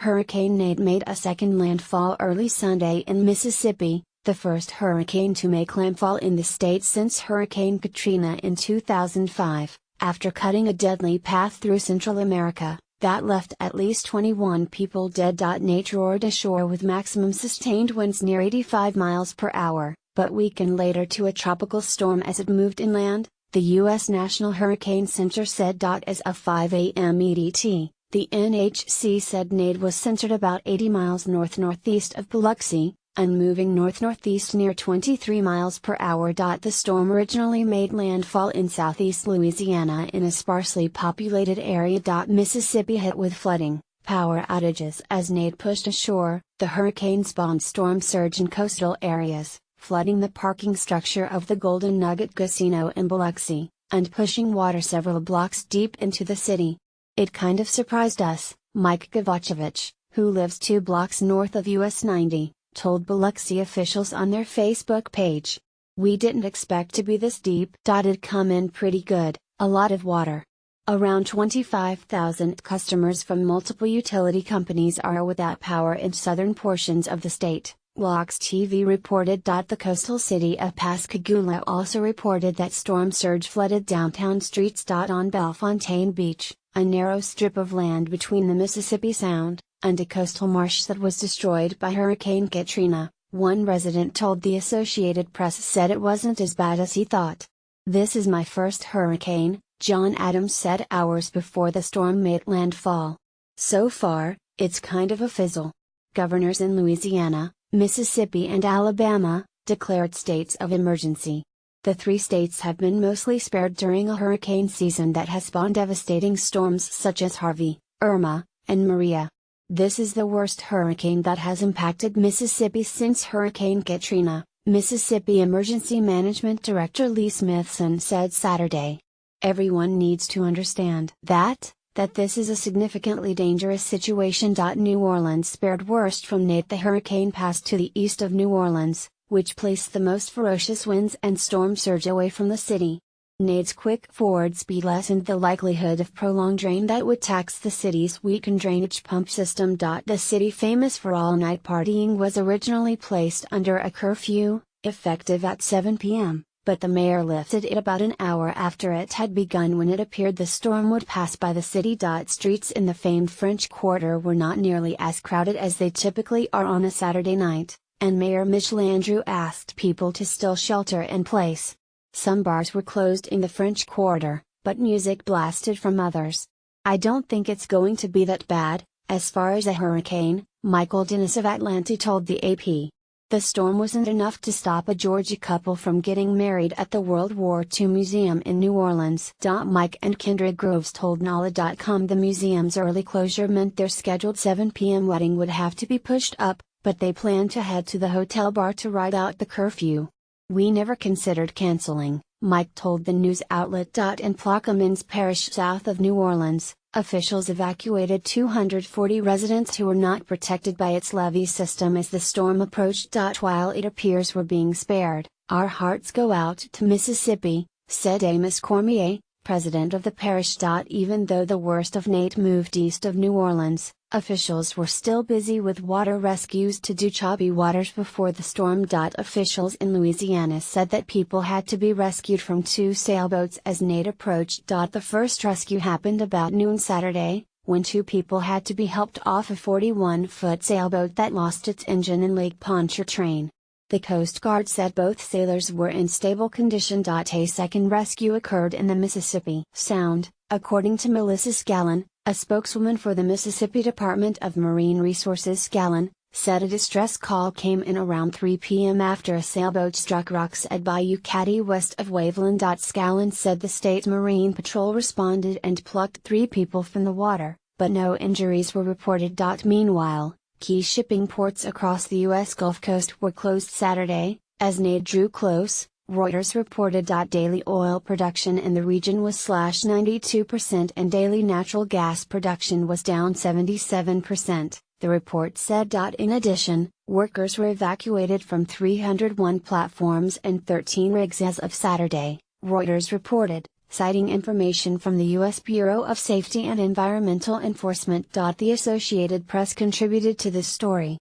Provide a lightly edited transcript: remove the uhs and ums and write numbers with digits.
Hurricane Nate made a second landfall early Sunday in Mississippi, the first hurricane to make landfall in the state since Hurricane Katrina in 2005, after cutting a deadly path through Central America that left at least 21 people dead. Nate roared ashore with maximum sustained winds near 85 miles per hour, but weakened later to a tropical storm as it moved inland, the U.S. National Hurricane Center said. As of 5 a.m. EDT, the NHC said Nate was centered about 80 miles north-northeast of Biloxi, and moving north-northeast near 23 miles per hour. The storm originally made landfall in southeast Louisiana in a sparsely populated area. Mississippi hit with flooding, power outages as Nate pushed ashore. The hurricane spawned storm surge in coastal areas, flooding the parking structure of the Golden Nugget Casino in Biloxi, and pushing water several blocks deep into the city. "It kind of surprised us," Mike Gavachevich, who lives 2 blocks north of US 90, told Biloxi officials on their Facebook page. "We didn't expect to be this deep." It'd come in pretty good, a lot of water. Around 25,000 customers from multiple utility companies are without power in southern portions of the state, Vox TV reported. The coastal city of Pascagoula also reported that storm surge flooded downtown streets. On Bellefontaine Beach, a narrow strip of land between the Mississippi Sound and a coastal marsh that was destroyed by Hurricane Katrina, one resident told the Associated Press said it wasn't as bad as he thought. "This is my first hurricane," John Adams said hours before the storm made landfall. "So far, it's kind of a fizzle." Governors in Louisiana, Mississippi and Alabama declared states of emergency. The 3 states have been mostly spared during a hurricane season that has spawned devastating storms such as Harvey, Irma, and Maria. This is the worst hurricane that has impacted Mississippi since Hurricane Katrina, Mississippi Emergency Management Director Lee Smithson said Saturday. "Everyone needs to understand that this is a significantly dangerous situation." New Orleans spared worst from Nate. The hurricane passed to the east of New Orleans, which placed the most ferocious winds and storm surge away from the city. Nate's quick forward speed lessened the likelihood of prolonged rain that would tax the city's weakened drainage pump system. The city, famous for all-night partying, was originally placed under a curfew, effective at 7 p.m., but the mayor lifted it about an hour after it had begun when it appeared the storm would pass by the city. Streets in the famed French Quarter were not nearly as crowded as they typically are on a Saturday night, and Mayor Michel Andrew asked people to still shelter in place. Some bars were closed in the French Quarter, but music blasted from others. "I don't think it's going to be that bad, as far as a hurricane," Michael Dennis of Atlanta told the AP. The storm wasn't enough to stop a Georgia couple from getting married at the World War II Museum in New Orleans. Mike and Kendra Groves told NOLA.com the museum's early closure meant their scheduled 7 p.m. wedding would have to be pushed up, but they planned to head to the hotel bar to ride out the curfew. "We never considered canceling," Mike told the news outlet. In Plaquemines Parish south of New Orleans, officials evacuated 240 residents who were not protected by its levee system as the storm approached. While it appears we're being spared, our hearts go out to Mississippi, said Amos Cormier, president of the parish. Even though the worst of Nate moved east of New Orleans, officials were still busy with water rescues to do choppy waters before the storm. Officials in Louisiana said that people had to be rescued from 2 sailboats as Nate approached. The first rescue happened about noon Saturday, when 2 people had to be helped off a 41-foot sailboat that lost its engine in Lake Pontchartrain. The Coast Guard said both sailors were in stable condition. A second rescue occurred in the Mississippi Sound, according to Melissa Scallon, a spokeswoman for the Mississippi Department of Marine Resources. Scallon said a distress call came in around 3 p.m. after a sailboat struck rocks at Bayou Caddy west of Waveland. Scallon said the state Marine Patrol responded and plucked 3 people from the water, but no injuries were reported. Meanwhile, key shipping ports across the U.S. Gulf Coast were closed Saturday, as Nate drew close, Reuters reported. Daily oil production in the region was slashed 92% and daily natural gas production was down 77%, the report said. In addition, workers were evacuated from 301 platforms and 13 rigs as of Saturday, Reuters reported. citing information from the U.S. Bureau of Safety and Environmental Enforcement. The Associated Press contributed to this story.